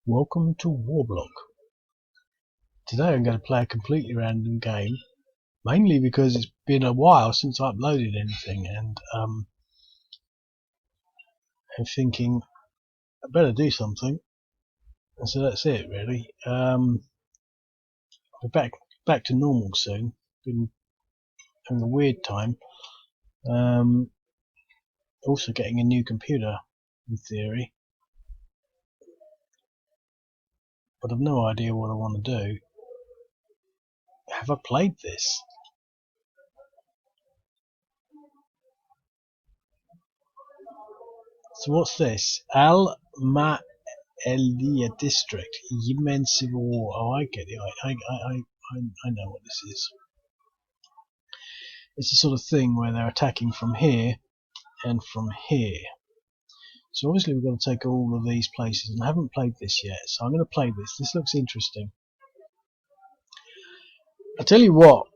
Welcome to Warblock. Today I'm going to play a completely random game, mainly because it's been a while since I uploaded anything, and I'm thinking I better do something, and so that's it really. We're back to normal soon. Been having a weird time. Also getting a new computer in theory, but I've no idea what I want to do. Have I played this? So what's this? Maheliyah District, Yemen Civil War. Oh, I get it. I know what this is. It's the sort of thing where they're attacking from here and from here. So obviously we've got to take all of these places, and I haven't played this yet, so I'm going to play this. This looks interesting. I'll tell you what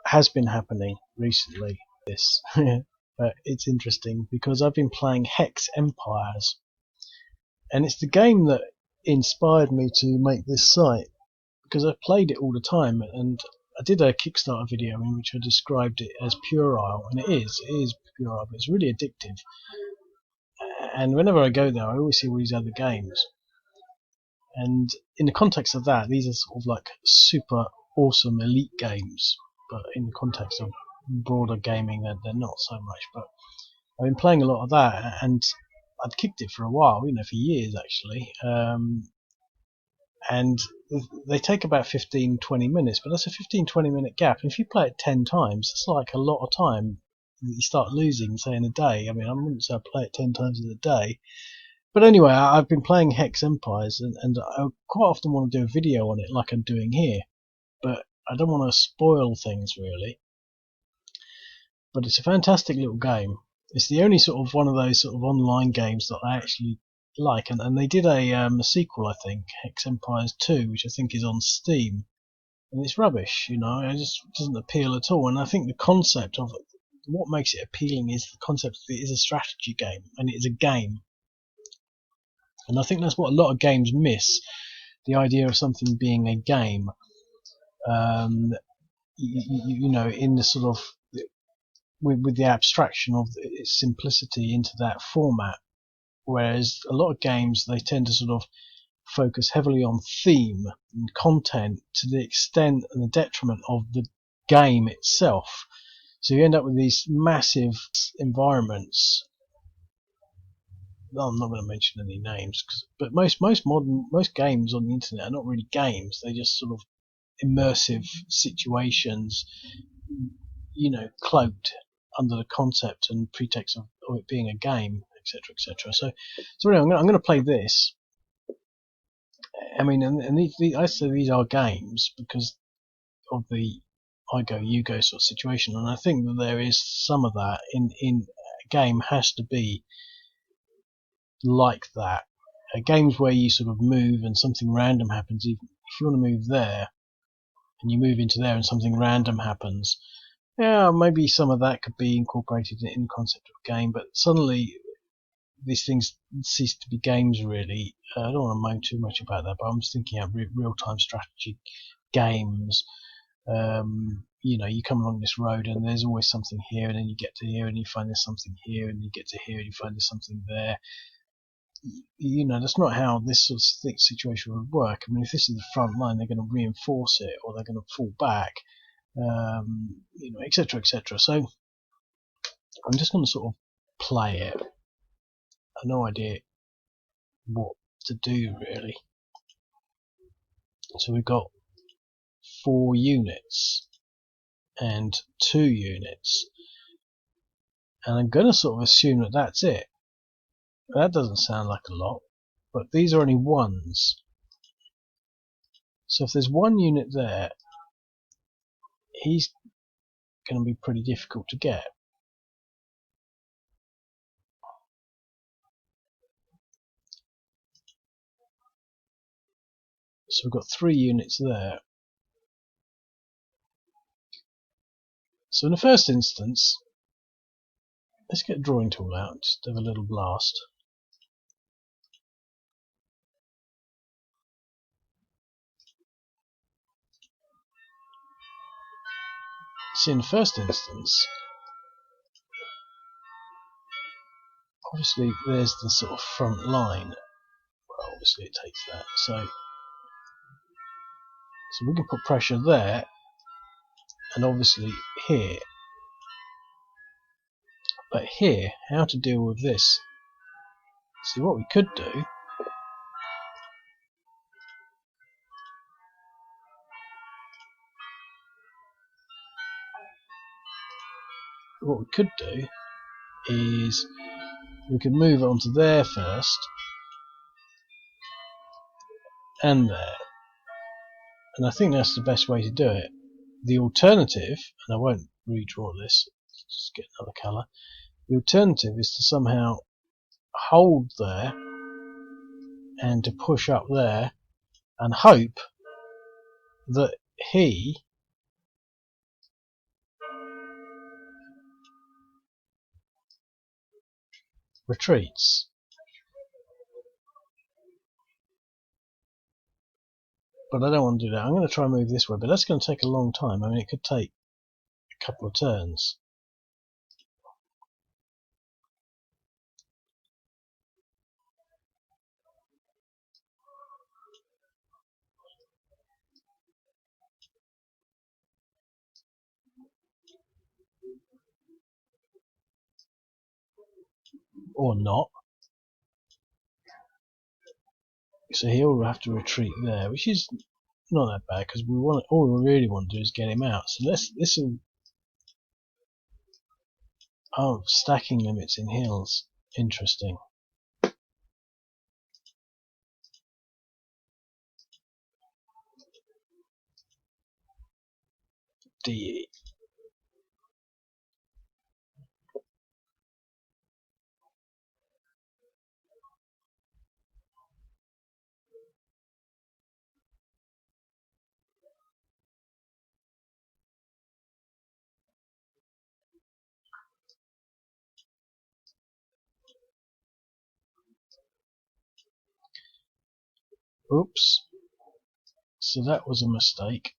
has been happening recently. This, but it's interesting because I've been playing Hex Empires, and it's the game that inspired me to make this site, because I've played it all the time, and I did a Kickstarter video in which I described it as puerile, and it is puerile, but it's really addictive. And whenever I go there, I always see all these other games, and in the context of that, these are sort of like super awesome elite games, but in the context of broader gaming, they're not so much. But I've been playing a lot of that, and I'd kicked it for a while, for years actually. And they take about 15-20 minutes, but that's a 15-20 minute gap, and if you play it 10 times, it's like a lot of time that you start losing, say, in a day. I mean, I wouldn't say I play it 10 times in a day, but anyway, I've been playing Hex Empires, and I quite often want to do a video on it like I'm doing here, but I don't want to spoil things really. But it's a fantastic little game. It's the only sort of one of those sort of online games that I actually like, and they did a sequel, I think, Hex Empires 2, which I think is on Steam, and it's rubbish. It just doesn't appeal at all. And I think the concept of what makes it appealing is the concept that it is a strategy game, and it is a game. And I think that's what a lot of games miss, the idea of something being a game. In the sort of with the abstraction of its simplicity into that format. Whereas a lot of games, they tend to sort of focus heavily on theme and content to the extent and the detriment of the game itself. So you end up with these massive environments. Well, I'm not going to mention any names, but most games on the internet are not really games. They're just sort of immersive situations, cloaked under the concept and pretext of it being a game, etc., etc. So anyway, I'm going to play this. I mean, and I say these are games because of the I go you go sort of situation, and I think that there is some of that in a game has to be like that. Games where you sort of move and something random happens. If you want to move there and you move into there and something random happens, yeah, maybe some of that could be incorporated in the concept of game, but suddenly these things cease to be games really. I don't want to moan too much about that, but I'm just thinking out real-time strategy games. You come along this road and there's always something here, and then you get to here and you find there's something here, and you get to here and you find there's something there. That's not how this sort of situation would work. I mean, if this is the front line, they're going to reinforce it or they're going to fall back, etc., etc. So I'm just going to sort of play it. I have no idea what to do really. So we've got 4 units and 2 units, and I'm going to sort of assume that that's it. That doesn't sound like a lot, but these are only ones. So if there's 1 unit there, he's going to be pretty difficult to get. So we've got 3 units there. So in the first instance, let's get a drawing tool out, just have a little blast. See, in the first instance, obviously there's the sort of front line. Well, obviously it takes that. So we can put pressure there, and obviously here. But here, how to deal with this? See, what we could do, is we could move it onto there first, and there. And I think that's the best way to do it. The alternative, and I won't redraw this, just get another colour. The alternative is to somehow hold there and to push up there and hope that he retreats. But I don't want to do that. I'm going to try and move this way, but that's going to take a long time. I mean, it could take a couple of turns. Or not. So he'll have to retreat there, which is not that bad because all we really want to do is get him out. So stacking limits in hills, interesting. DE. Oops. So that was a mistake.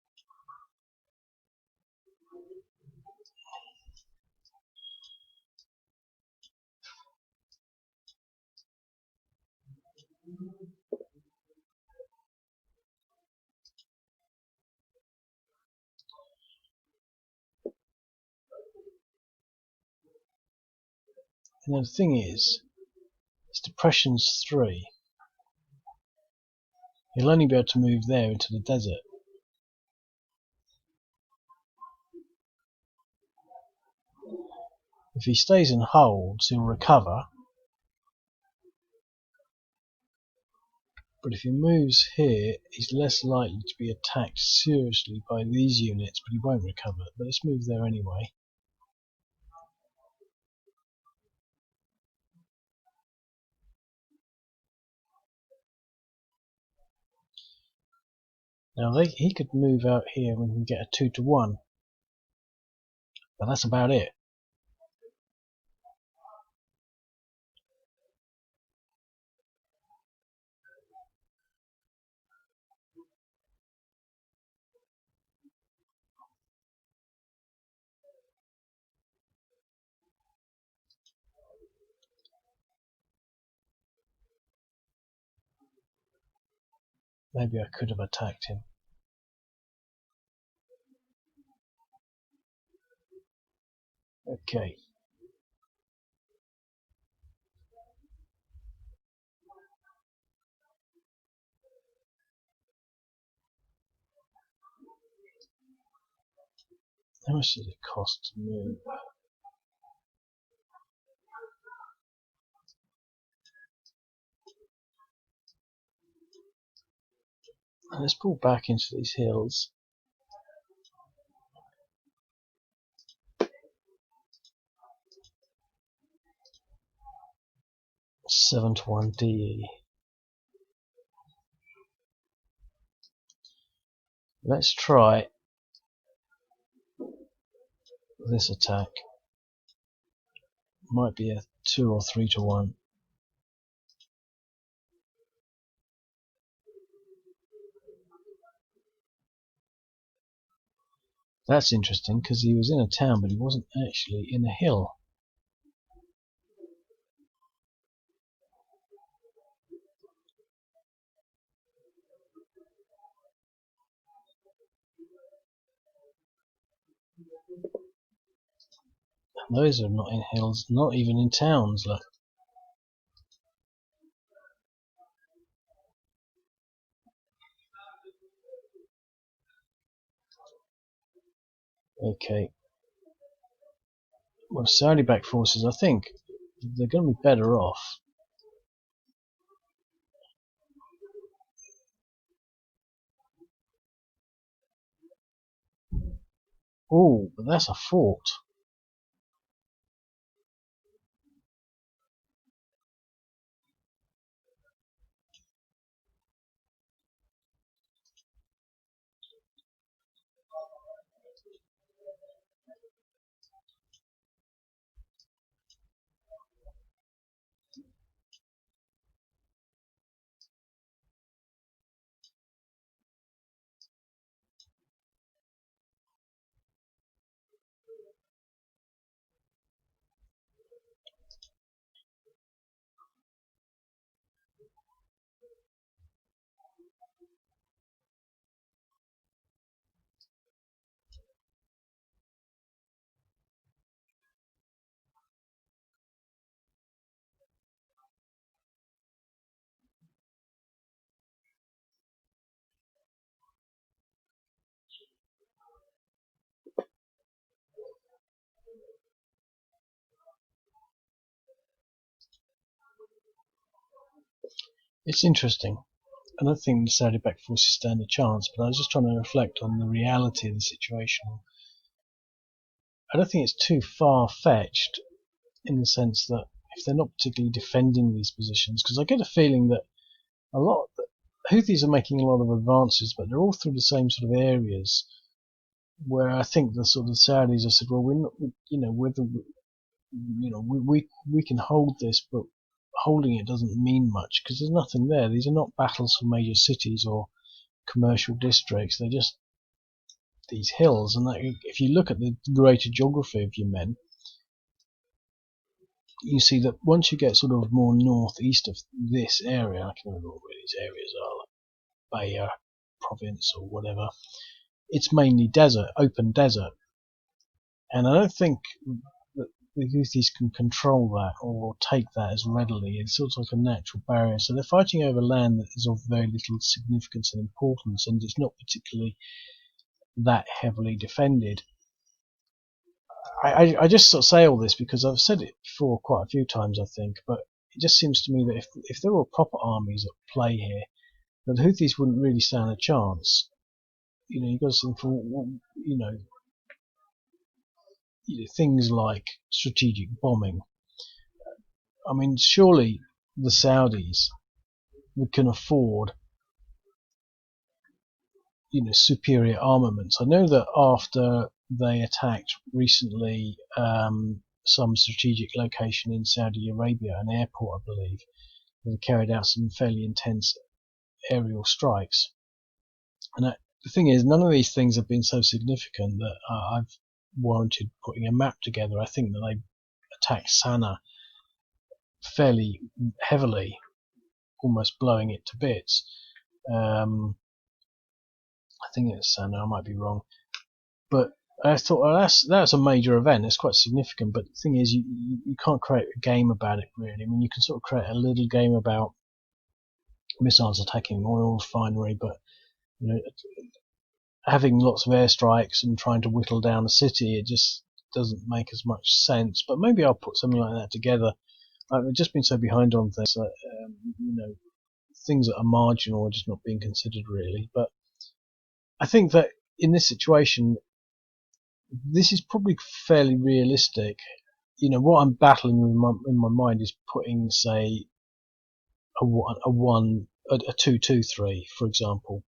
And the thing is, his depression's 3. He'll only be able to move there into the desert. If he stays and holds, he'll recover. But if he moves here, he's less likely to be attacked seriously by these units, but he won't recover. But let's move there anyway. Now he could move out here and we can get a 2-to-1. But that's about it. Maybe I could have attacked him. Okay. How much does it cost to move? Let's pull back into these hills. Seven to 1 DE. Let's try this attack. Might be a 2 or 3-to-1. That's interesting, because he was in a town, but he wasn't actually in a hill. Those are not in hills, not even in towns. Look. Okay. Well, Saudi-backed forces, I think they're going to be better off. Oh, but that's a fort. It's interesting. I don't think the Saudi-backed forces stand a chance, but I was just trying to reflect on the reality of the situation. I don't think it's too far-fetched in the sense that if they're not particularly defending these positions, because I get a feeling that a lot the Houthis are making a lot of advances, but they're all through the same sort of areas where I think the sort of Saudis have said, well, we're not, we can hold this, but holding it doesn't mean much because there's nothing there. These are not battles for major cities or commercial districts. They're just these hills, and if you look at the greater geography of Yemen, you see that once you get sort of more northeast of this area, I can't remember what these areas are, like Bayer province or whatever, it's mainly desert, open desert. And I don't think that the Houthis can control that or take that as readily. It's sort of like a natural barrier. So they're fighting over land that is of very little significance and importance, and it's not particularly that heavily defended. I just sort of say all this because I've said it before quite a few times, I think, but it just seems to me that if there were proper armies at play here, that the Houthis wouldn't really stand a chance. You've got to think for things like strategic bombing. I mean, surely the Saudis can afford superior armaments. I know that after they attacked recently some strategic location in Saudi Arabia, an airport I believe, they carried out some fairly intense aerial strikes. And the thing is, none of these things have been so significant that I've warranted putting a map together. I think that they attacked Sana'a fairly heavily, almost blowing it to bits. I think it's Sana'a, I might be wrong. But I thought, well, that's a major event. It's quite significant. But the thing is, you can't create a game about it really. I mean, you can sort of create a little game about missiles attacking an oil refinery, but having lots of airstrikes and trying to whittle down a city, it just doesn't make as much sense. But maybe I'll put something like that together. I've just been so behind on things that things that are marginal are just not being considered really. But I think that in this situation, this is probably fairly realistic. What I'm battling with in my mind is putting, say, a 2-2-3, for example,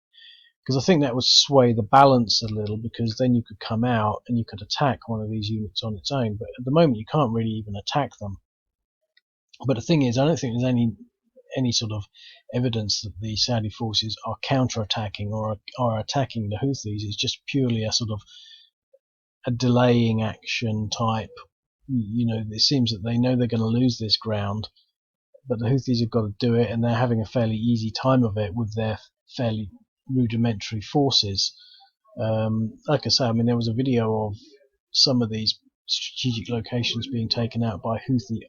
because I think that would sway the balance a little, because then you could come out and you could attack one of these units on its own. But at the moment, you can't really even attack them. But the thing is, I don't think there's any sort of evidence that the Saudi forces are counter-attacking or are attacking the Houthis. It's just purely a sort of a delaying action type. It seems that they know they're going to lose this ground, but the Houthis have got to do it, and they're having a fairly easy time of it with their fairly rudimentary forces. Like I say, I mean, there was a video of some of these strategic locations being taken out by Houthi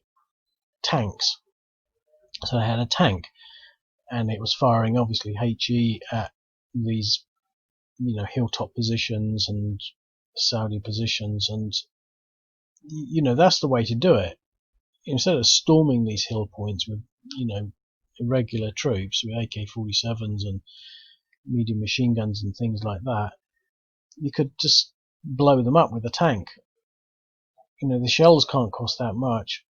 tanks. So they had a tank, and it was firing obviously HE at these, hilltop positions and Saudi positions, and that's the way to do it. Instead of storming these hill points with irregular troops with AK-47s and medium machine guns and things like that, you could just blow them up with a tank. The shells can't cost that much.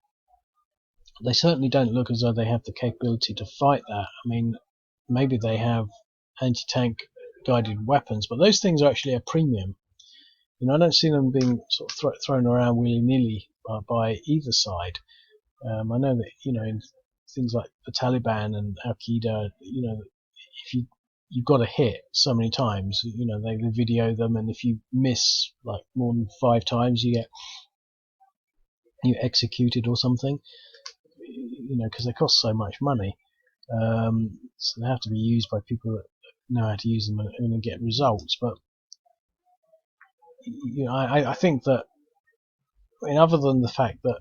They certainly don't look as though they have the capability to fight that. I mean, maybe they have anti-tank guided weapons, but those things are actually a premium. I don't see them being sort of thrown around willy-nilly by either side. I know that in things like the Taliban and Al Qaeda, if you've got to hit so many times, they video them, and if you miss like more than 5 times, you executed or something. Because they cost so much money, so they have to be used by people that know how to use them and get results. But I think that, other than the fact that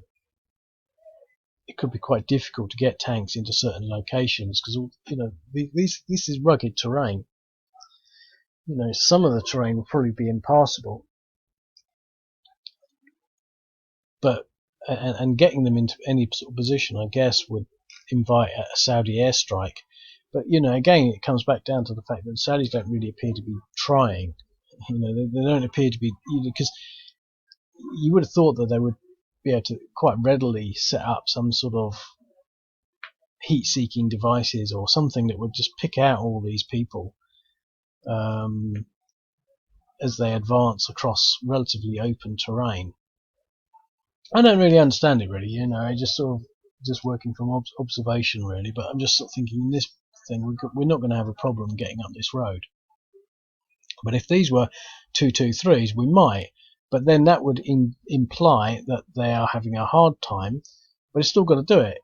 it could be quite difficult to get tanks into certain locations, because this is rugged terrain. Some of the terrain will probably be impassable, but and getting them into any sort of position, I guess, would invite a Saudi airstrike. But again, it comes back down to the fact that the Saudis don't really appear to be trying. They don't appear to be, because you would have thought that they would be able to quite readily set up some sort of heat-seeking devices or something that would just pick out all these people as they advance across relatively open terrain. I don't really understand it, really. I just sort of working from observation, really. But I'm just sort of thinking, in this thing, we're not going to have a problem getting up this road. But if these were 223s, we might. But then that would imply that they are having a hard time. But it's still got to do it.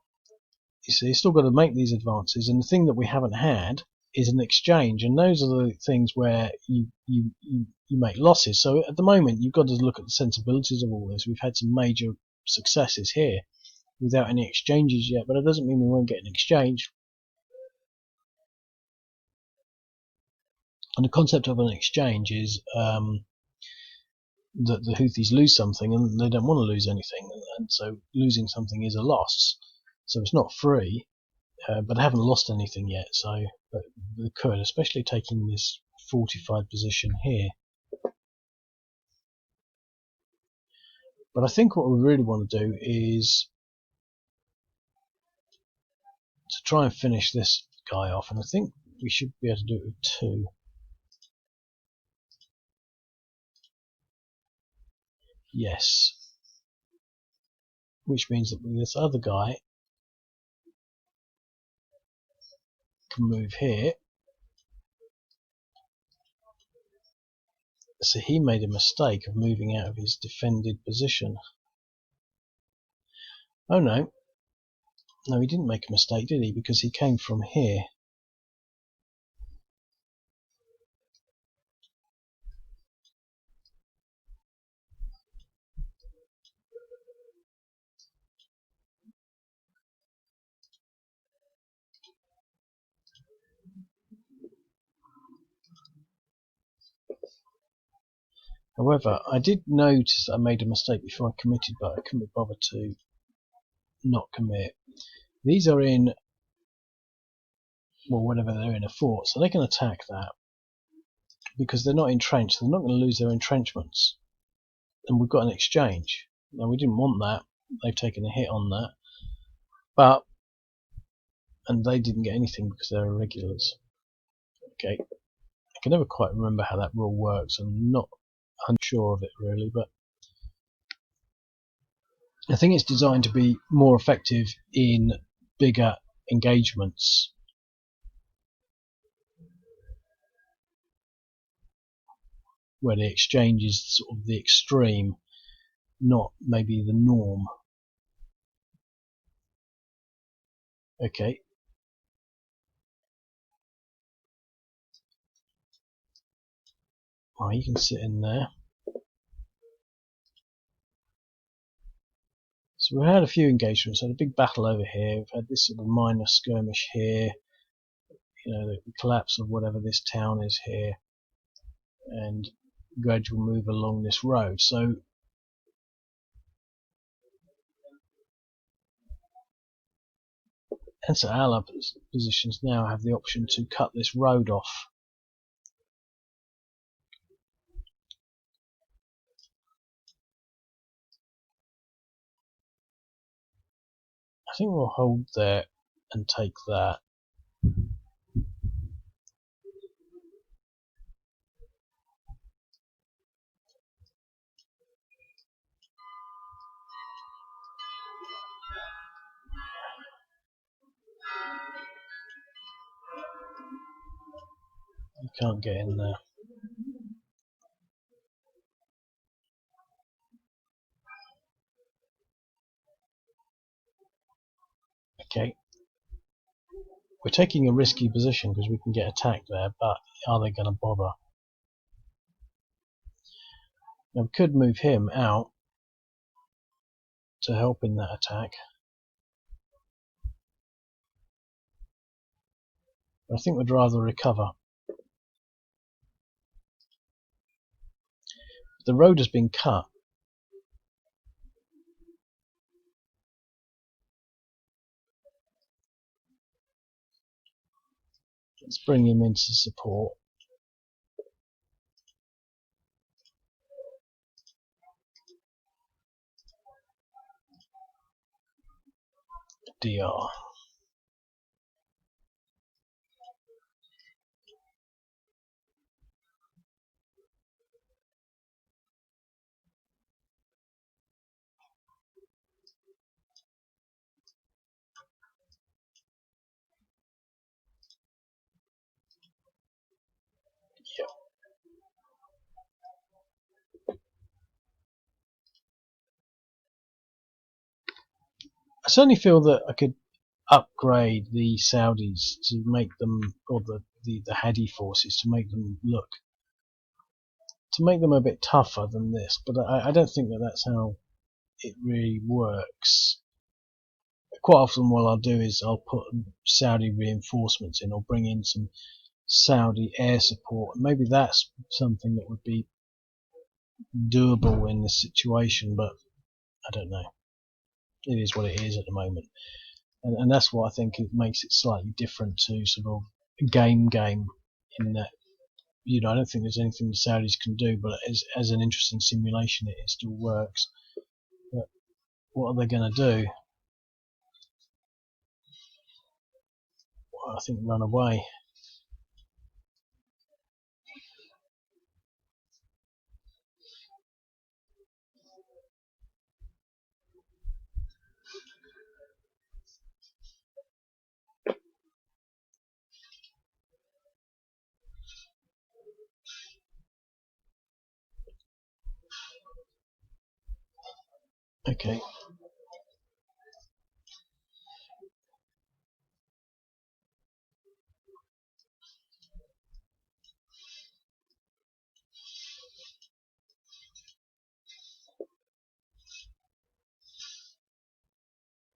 You see, it's still got to make these advances. And the thing that we haven't had is an exchange. And those are the things where you make losses. So at the moment, you've got to look at the sensibilities of all this. We've had some major successes here without any exchanges yet, but it doesn't mean we won't get an exchange. And the concept of an exchange is that the Houthis lose something, and they don't want to lose anything, and so losing something is a loss. So it's not free, but they haven't lost anything yet. So but they could, especially taking this fortified position here. But I think what we really want to do is to try and finish this guy off, and I think we should be able to do it with 2. Yes. Which means that this other guy can move here. So he made a mistake of moving out of his defended position. Oh no. No, he didn't make a mistake, did he? Because he came from here. However, I did notice that I made a mistake before I committed, but I couldn't be bothered to not commit. These are in, well, whatever, they're in a fort, so they can attack that because they're not entrenched. They're not going to lose their entrenchments, and we've got an exchange. Now, we didn't want that. They've taken a hit on that, and they didn't get anything because they're irregulars. Okay, I can never quite remember how that rule works. I'm not unsure of it really, but I think it's designed to be more effective in bigger engagements. where the exchange is sort of the extreme, not maybe the norm. Okay. Oh, you can sit in there. So we've had a few engagements. Had a big battle over here. We've had this sort of minor skirmish here. You know, the collapse of whatever this town is here, and gradual move along this road. So Ansar Allah positions now have the option to cut this road off. I think we'll hold there and take that. You can't get in there. Okay. We're taking a risky position because we can get attacked there, but are they going to bother? Now we could move him out to help in that attack. But I think we'd rather recover. The road has been cut. Let's bring him into support. DR. Yep. I certainly feel that I could upgrade the Saudis to make them, or the Hadi forces, to make them a bit tougher than this, but I don't think that that's how it really works. Quite often what I'll do is I'll put Saudi reinforcements in, or bring in some Saudi air support. Maybe that's something that would be doable in this situation, but I don't know. It is what it is at the moment, and that's what I think it makes it slightly different to sort of game in that, you know, I don't think there's anything the Saudis can do, but as an interesting simulation it still works. But what are they going to do? Well, I think run away. Okay.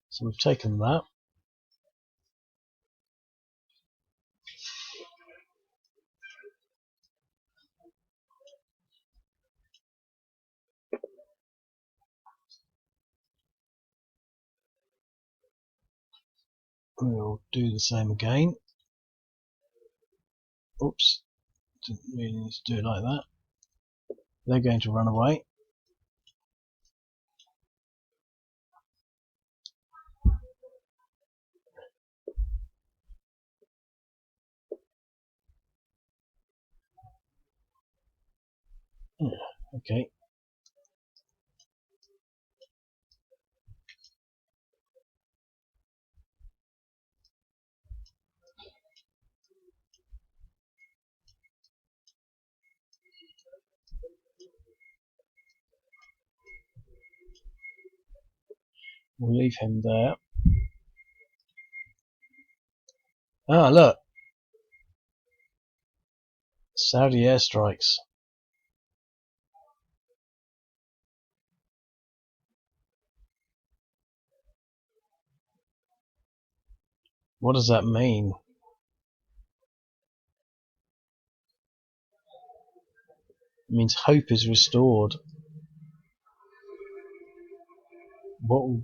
So we've taken that. We'll do the same again. Oops, didn't really need to do it like that. They're going to run away. Yeah, okay. We'll leave him there. Ah, look! Saudi airstrikes. What does that mean? It means hope is restored. What?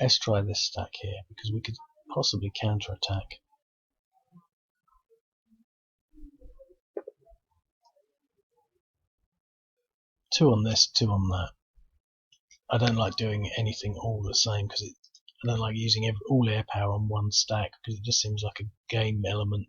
Let's try this stack here, because we could possibly counter-attack. 2 on this, 2 on that. I don't like doing anything all the same, because I don't like using all air power on one stack, because it just seems like a game element.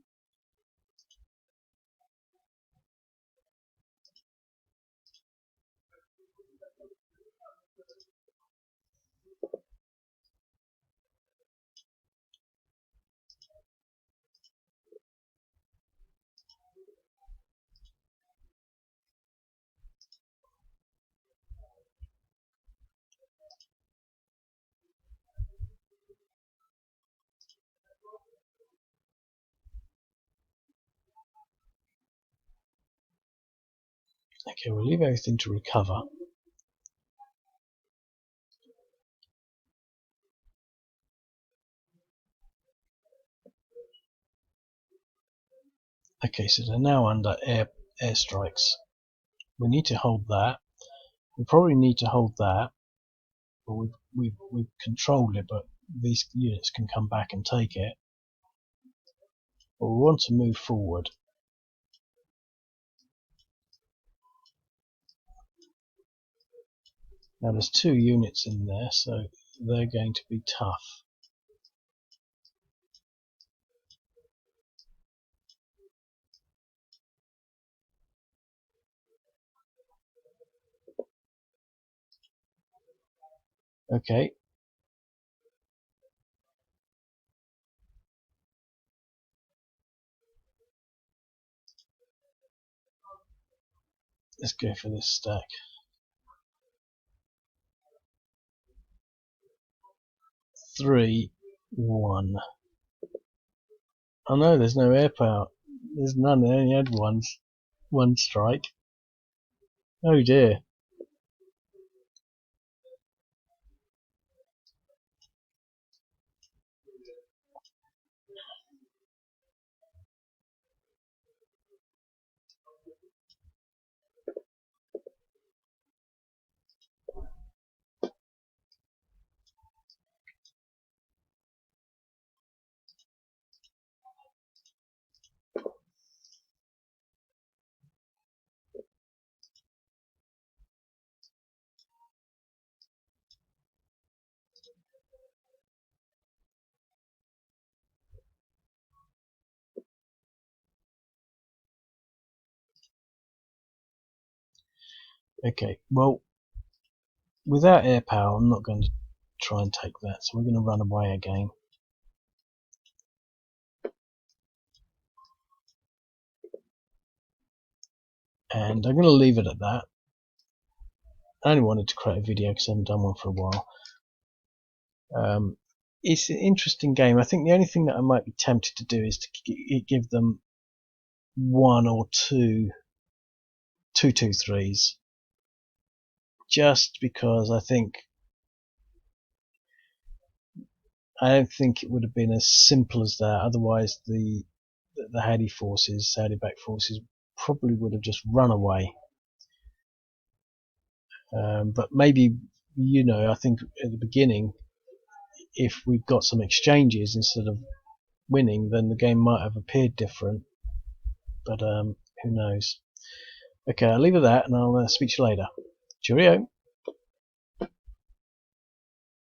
Okay, we'll leave everything to recover. Okay, so they're now under airstrikes. We need to hold that. We probably need to hold that. But we've controlled it, but these units can come back and take it. But we want to move forward. Now there's 2 units in there, so they're going to be tough. Okay. Let's go for this stack. Three, 1. Oh no, there's no air power. There's none. They only had one strike. Oh dear. Okay, well, without air power, I'm not going to try and take that, so we're going to run away again. And I'm going to leave it at that. I only wanted to create a video because I haven't done one for a while. It's an interesting game. I think the only thing that I might be tempted to do is to give them 1 or 2 2-2-3s. Just because I don't think it would have been as simple as that. Otherwise, the Saudi-backed forces, probably would have just run away. But maybe, I think at the beginning, if we'd got some exchanges instead of winning, then the game might have appeared different. But who knows? Okay, I'll leave it at that, and I'll speak to you later. Cheerio.